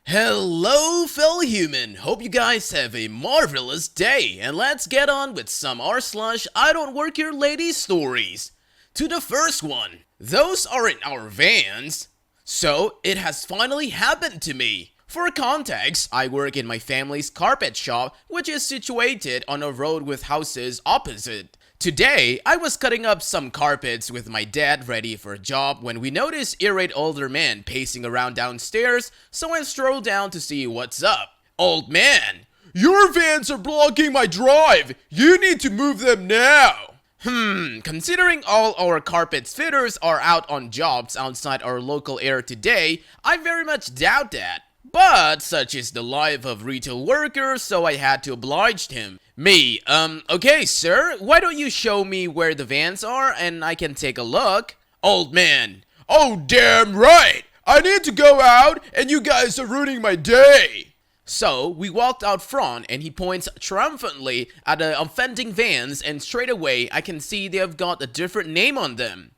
Hello fellow human, hope you guys have a marvelous day, and let's get on with some r/I don't work here lady stories. To the first one, those aren't our vans. So, it has finally happened to me. For context, I work in my family's carpet shop, which is situated on a road with houses opposite. Today, I was cutting up some carpets with my dad ready for a job when we noticed irate older man pacing around downstairs, so I strolled down to see what's up. Old man, your vans are blocking my drive! You need to move them now! Considering all our carpet fitters are out on jobs outside our local area today, I very much doubt that. But such is the life of retail workers, so I had to oblige him. Okay sir, why don't you show me where the vans are and I can take a look? Old man, oh damn right! I need to go out and you guys are ruining my day! So, we walked out front and he points triumphantly at the offending vans and straight away I can see they have got a different name on them.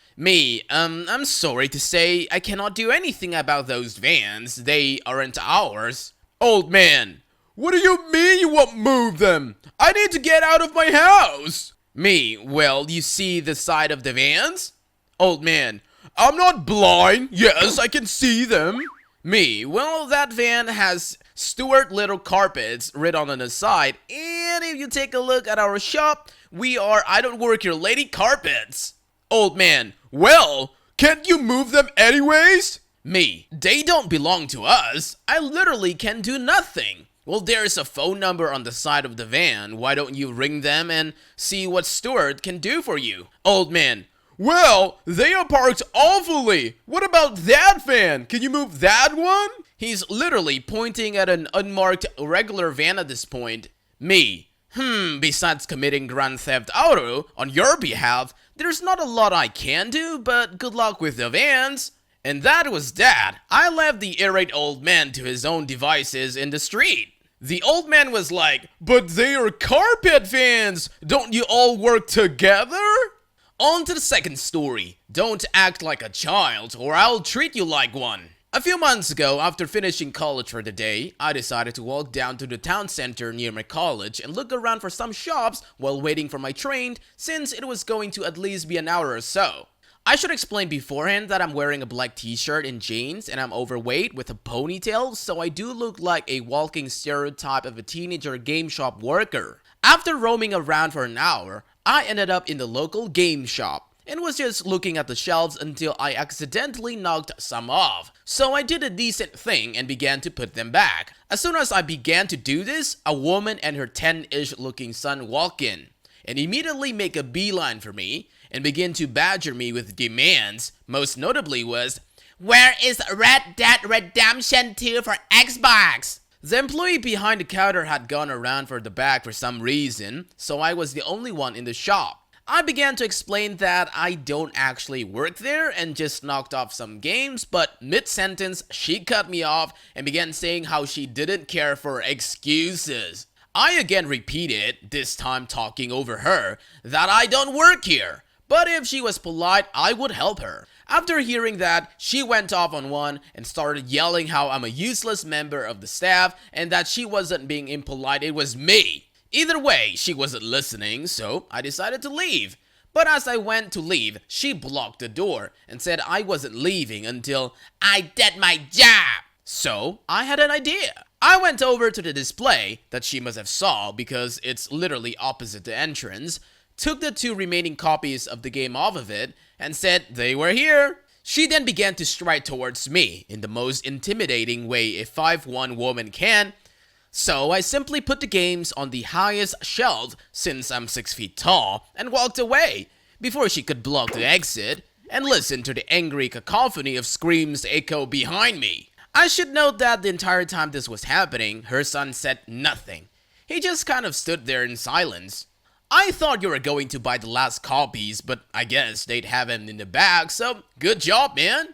I'm sorry to say I cannot do anything about those vans. They aren't ours. Old man, what do you mean you won't move them? I need to get out of my house. Well, you see the side of the vans? Old man, I'm not blind. Yes, I can see them. Well, that van has Stuart Little carpets written on the side, and if you take a look at our shop, we are I don't work here lady carpets. Old man, well, can't you move them anyways? They don't belong to us. I literally can do nothing. Well, there's a phone number on the side of the van. Why don't you ring them and see what Stuart can do for you? Old man, well, they are parked awfully. What about that van? Can you move that one? He's literally pointing at an unmarked regular van at this point. Besides committing Grand Theft Auto on your behalf, there's not a lot I can do, but good luck with the vans. And that was that. I left the irate old man to his own devices in the street. The old man was like, but they are carpet vans! Don't you all work together? On to the second story. Don't act like a child, or I'll treat you like one. A few months ago, after finishing college for the day, I decided to walk down to the town center near my college and look around for some shops while waiting for my train, since it was going to at least be an hour or so. I should explain beforehand that I'm wearing a black t-shirt and jeans and I'm overweight with a ponytail, so I do look like a walking stereotype of a teenager game shop worker. After roaming around for an hour, I ended up in the local game shop and was just looking at the shelves until I accidentally knocked some off. So I did a decent thing and began to put them back. As soon as I began to do this, a woman and her 10-ish looking son walk in and immediately make a beeline for me and begin to badger me with demands. Most notably was, where is Red Dead Redemption 2 for Xbox? The employee behind the counter had gone around for the bag for some reason, so I was the only one in the shop. I began to explain that I don't actually work there and just knocked off some games, but mid-sentence, she cut me off and began saying how she didn't care for excuses. I again repeated, this time talking over her, that I don't work here, but if she was polite, I would help her. After hearing that, she went off on one and started yelling how I'm a useless member of the staff and that she wasn't being impolite, it was me. Either way, she wasn't listening, so I decided to leave. But as I went to leave, she blocked the door and said I wasn't leaving until I did my job. So, I had an idea. I went over to the display that she must have saw because it's literally opposite the entrance, took the 2 remaining copies of the game off of it, and said they were here. She then began to stride towards me in the most intimidating way a 5'1" woman can. So I simply put the games on the highest shelf since I'm 6 feet tall and walked away before she could block the exit and listen to the angry cacophony of screams echo behind me. I should note that the entire time this was happening, her son said nothing. He just kind of stood there in silence. I thought you were going to buy the last copies, but I guess they'd have them in the bag, so good job, man.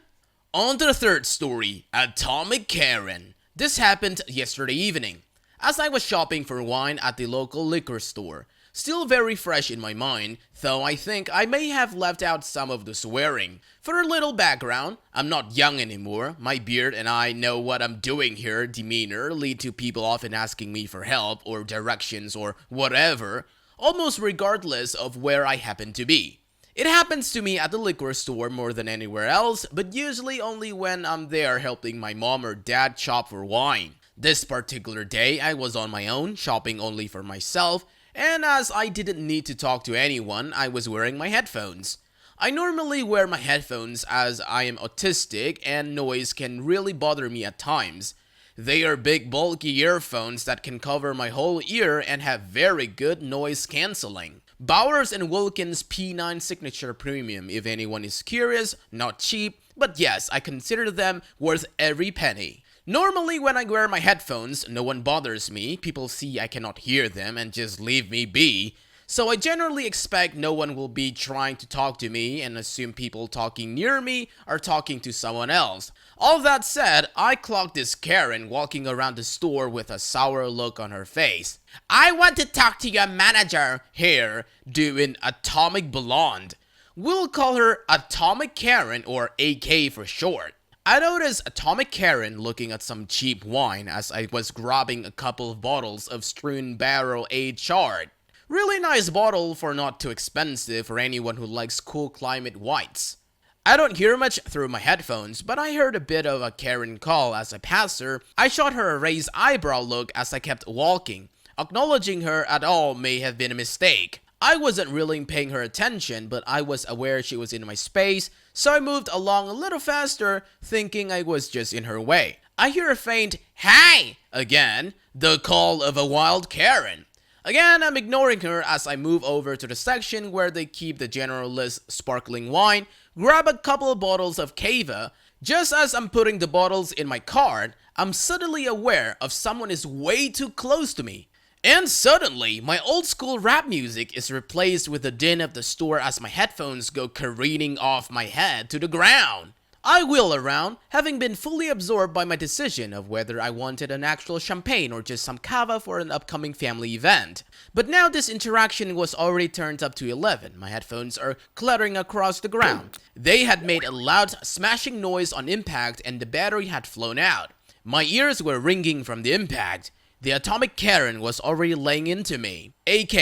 On to the third story, Antomic Karen. This happened yesterday evening, as I was shopping for wine at the local liquor store. still very fresh in my mind, though I think I may have left out some of the swearing. For a little background, I'm not young anymore. My beard and I know what I'm doing here demeanor lead to people often asking me for help or directions or whatever, almost regardless of where I happen to be. It happens to me at the liquor store more than anywhere else, but usually only when I'm there helping my mom or dad shop for wine. This particular day, I was on my own, shopping only for myself, and as I didn't need to talk to anyone, I was wearing my headphones. I normally wear my headphones as I am autistic and noise can really bother me at times. They are big bulky earphones that can cover my whole ear and have very good noise cancelling. Bowers & Wilkins P9 Signature Premium if anyone is curious, not cheap, but yes, I consider them worth every penny. Normally when I wear my headphones, no one bothers me, people see I cannot hear them and just leave me be. So I generally expect no one will be trying to talk to me and assume people talking near me are talking to someone else. All that said, I clocked this Karen walking around the store with a sour look on her face. I want to talk to your manager here, doing Atomic Blonde. We'll call her Atomic Karen or AK for short. I noticed Atomic Karen looking at some cheap wine as I was grabbing a couple of bottles of Strewn Barrel Aged Chard. Really nice bottle for not too expensive for anyone who likes cool climate whites. I don't hear much through my headphones, but I heard a bit of a Karen call as I passed her. I shot her a raised eyebrow look as I kept walking. Acknowledging her at all may have been a mistake. I wasn't really paying her attention, but I was aware she was in my space, so I moved along a little faster, thinking I was just in her way. I hear a faint, "Hi!" again, the call of a wild Karen. Again, I'm ignoring her as I move over to the section where they keep the generalist sparkling wine, grab a couple of bottles of Cava. Just as I'm putting the bottles in my cart, I'm suddenly aware of someone is way too close to me. And suddenly, my old school rap music is replaced with the din of the store as my headphones go careening off my head to the ground. I wheel around, having been fully absorbed by my decision of whether I wanted an actual champagne or just some cava for an upcoming family event. But now this interaction was already turned up to 11. My headphones are cluttering across the ground. They had made a loud smashing noise on impact and the battery had flown out. My ears were ringing from the impact. The Atomic Karen was already laying into me. AK,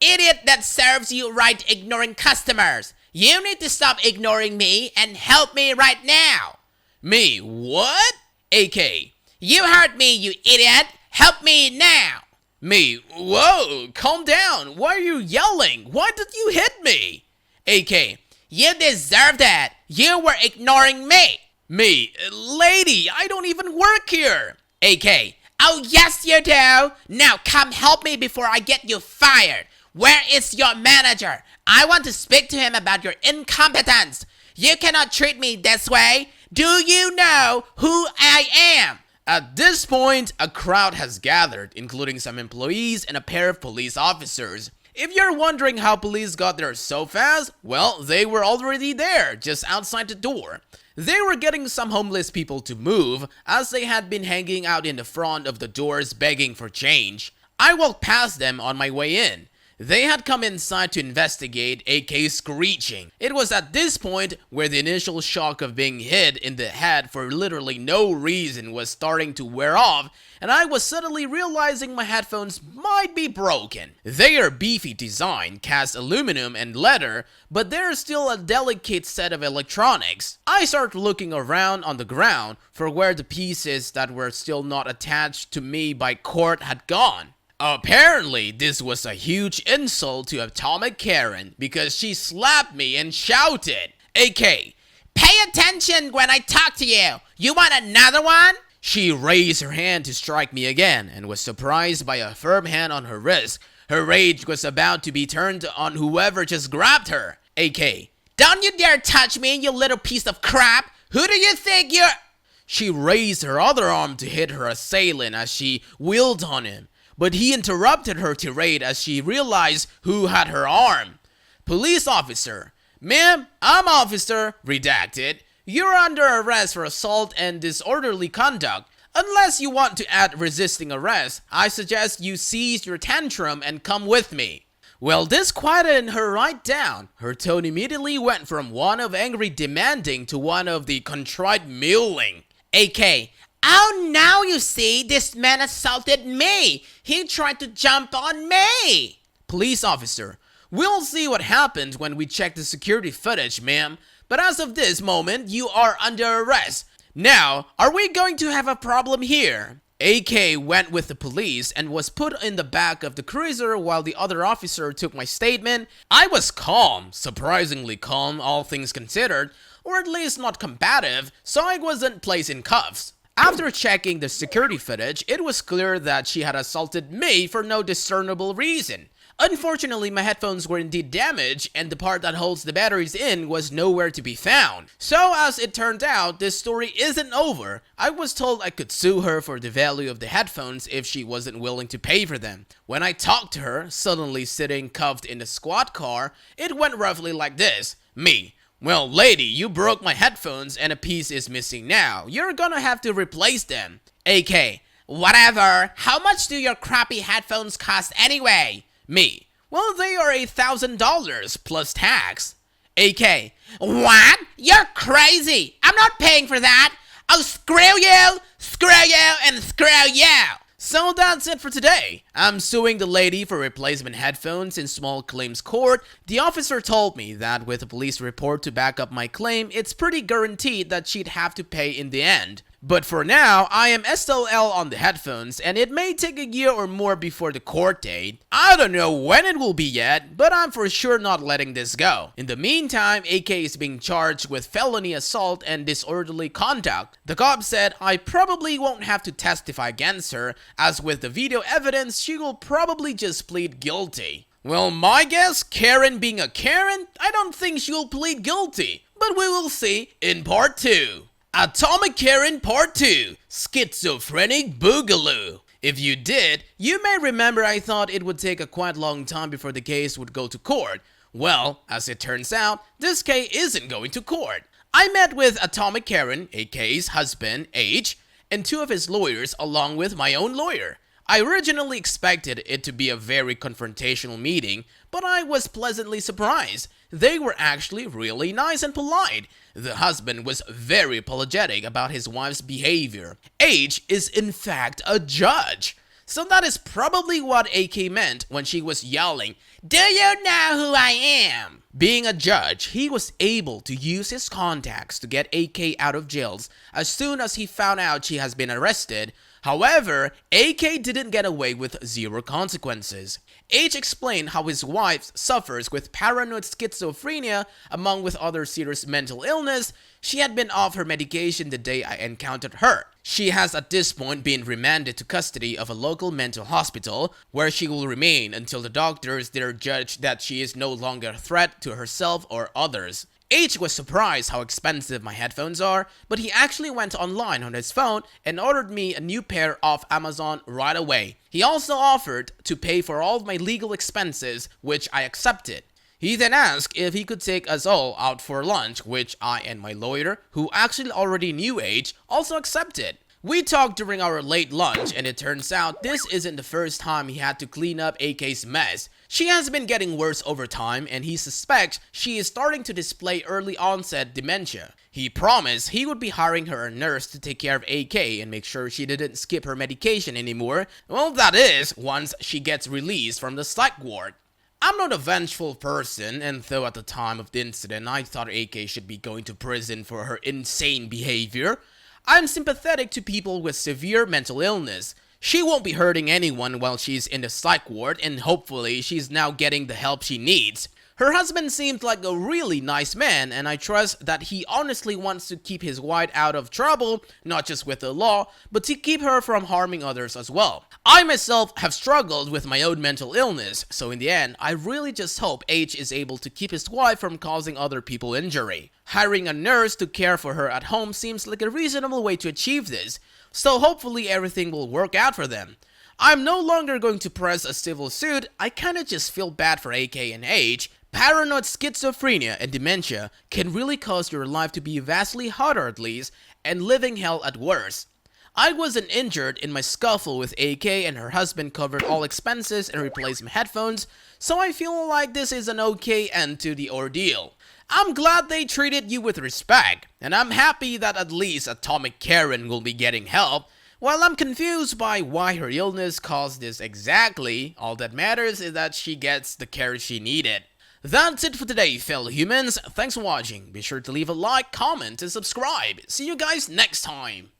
idiot that serves you right ignoring customers. You need to stop ignoring me and help me right now. Me, what? AK, you heard me, you idiot. Help me now. Me, whoa, calm down. Why are you yelling? Why did you hit me? AK, you deserve that. You were ignoring me. Me, lady, I don't even work here. AK, oh yes you do. Now come help me before I get you fired. Where is your manager? I want to speak to him about your incompetence. You cannot treat me this way. Do you know who I am? At this point, a crowd has gathered, including some employees and a pair of police officers. If you're wondering how police got there so fast, well, they were already there, just outside the door. They were getting some homeless people to move, as they had been hanging out in the front of the doors begging for change. I walked past them on my way in. They had come inside to investigate, AK screeching. It was at this point where the initial shock of being hit in the head for literally no reason was starting to wear off, and I was suddenly realizing my headphones might be broken. They are beefy design, cast aluminum and leather, but they're still a delicate set of electronics. I start looking around on the ground for where the pieces that were still not attached to me by cord had gone. Apparently, this was a huge insult to Atomic Karen because she slapped me and shouted, AK, pay attention when I talk to you. You want another one? She raised her hand to strike me again and was surprised by a firm hand on her wrist. Her rage was about to be turned on whoever just grabbed her. AK, don't you dare touch me, you little piece of crap. Who do you think you're? She raised her other arm to hit her assailant as she wheeled on him. But he interrupted her tirade as she realized who had her arm. Police officer. Ma'am, I'm officer, redacted. You're under arrest for assault and disorderly conduct. Unless you want to add resisting arrest, I suggest you cease your tantrum and come with me. Well, this quieted her right down. Her tone immediately went from one of angry demanding to one of the contrite mewling. AK, oh, now you see, this man assaulted me. He tried to jump on me. Police officer, we'll see what happens when we check the security footage, ma'am. But as of this moment, you are under arrest. Now, are we going to have a problem here? AK went with the police and was put in the back of the cruiser while the other officer took my statement. I was calm, surprisingly calm, all things considered, or at least not combative, so I wasn't placed in cuffs. After checking the security footage, it was clear that she had assaulted me for no discernible reason. Unfortunately, my headphones were indeed damaged, and the part that holds the batteries in was nowhere to be found. So as it turned out, this story isn't over. I was told I could sue her for the value of the headphones if she wasn't willing to pay for them. When I talked to her, suddenly sitting cuffed in the squad car, it went roughly like this. Me: well, lady, you broke my headphones and a piece is missing now. You're gonna have to replace them. AK, whatever. How much do your crappy headphones cost anyway? Me, well, they are $1,000 plus tax. AK, what? You're crazy. I'm not paying for that. Oh, screw you, and screw you. So that's it for today. I'm suing the lady for replacement headphones in small claims court. The officer told me that with a police report to back up my claim, it's pretty guaranteed that she'd have to pay in the end. But for now, I am SLL on the headphones, and it may take a year or more before the court date. I don't know when it will be yet, but I'm for sure not letting this go. In the meantime, AK is being charged with felony assault and disorderly conduct. The cop said I probably won't have to testify against her, as with the video evidence, she will probably just plead guilty. Well, my guess, Karen being a Karen, I don't think she'll plead guilty, but we will see in part 2. Antomic Karen Part 2, Schizophrenic Boogaloo. If you did, you may remember I thought it would take a quite long time before the case would go to court. Well, as it turns out, this case isn't going to court. I met with Antomic Karen, AK's husband, H, and 2 of his lawyers along with my own lawyer. I originally expected it to be a very confrontational meeting, but I was pleasantly surprised. They were actually really nice and polite. The husband was very apologetic about his wife's behavior. H is in fact a judge. So that is probably what AK meant when she was yelling, "Do you know who I am?" Being a judge, he was able to use his contacts to get AK out of jails as soon as he found out she has been arrested. However, AK didn't get away with 0 consequences. H explained how his wife suffers with paranoid schizophrenia along with other serious mental illness. She had been off her medication the day I encountered her. She has at this point been remanded to custody of a local mental hospital, where she will remain until the doctors there judge that she is no longer a threat to herself or others. H was surprised how expensive my headphones are, but he actually went online on his phone and ordered me a new pair off Amazon right away. He also offered to pay for all of my legal expenses, which I accepted. He then asked if he could take us all out for lunch, which I and my lawyer, who actually already knew H, also accepted. We talked during our late lunch, and it turns out this isn't the first time he had to clean up AK's mess. She has been getting worse over time, and he suspects she is starting to display early onset dementia. He promised he would be hiring her a nurse to take care of AK and make sure she didn't skip her medication anymore. Well, that is, once she gets released from the psych ward. I'm not a vengeful person, and though at the time of the incident I thought AK should be going to prison for her insane behavior, I'm sympathetic to people with severe mental illness. She won't be hurting anyone while she's in the psych ward, and hopefully she's now getting the help she needs. Her husband seemed like a really nice man, and I trust that he honestly wants to keep his wife out of trouble, not just with the law, but to keep her from harming others as well. I myself have struggled with my own mental illness, so in the end, I really just hope H is able to keep his wife from causing other people injury. Hiring a nurse to care for her at home seems like a reasonable way to achieve this, so hopefully everything will work out for them. I'm no longer going to press a civil suit. I kinda just feel bad for AK and H. Paranoid schizophrenia and dementia can really cause your life to be vastly harder at least, and living hell at worst. I wasn't injured in my scuffle with AK and her husband covered all expenses and replaced my headphones, so I feel like this is an okay end to the ordeal. I'm glad they treated you with respect, and I'm happy that at least Atomic Karen will be getting help. While I'm confused by why her illness caused this exactly, all that matters is that she gets the care she needed. That's it for today, fellow humans. Thanks for watching. Be sure to leave a like, comment, and subscribe. See you guys next time.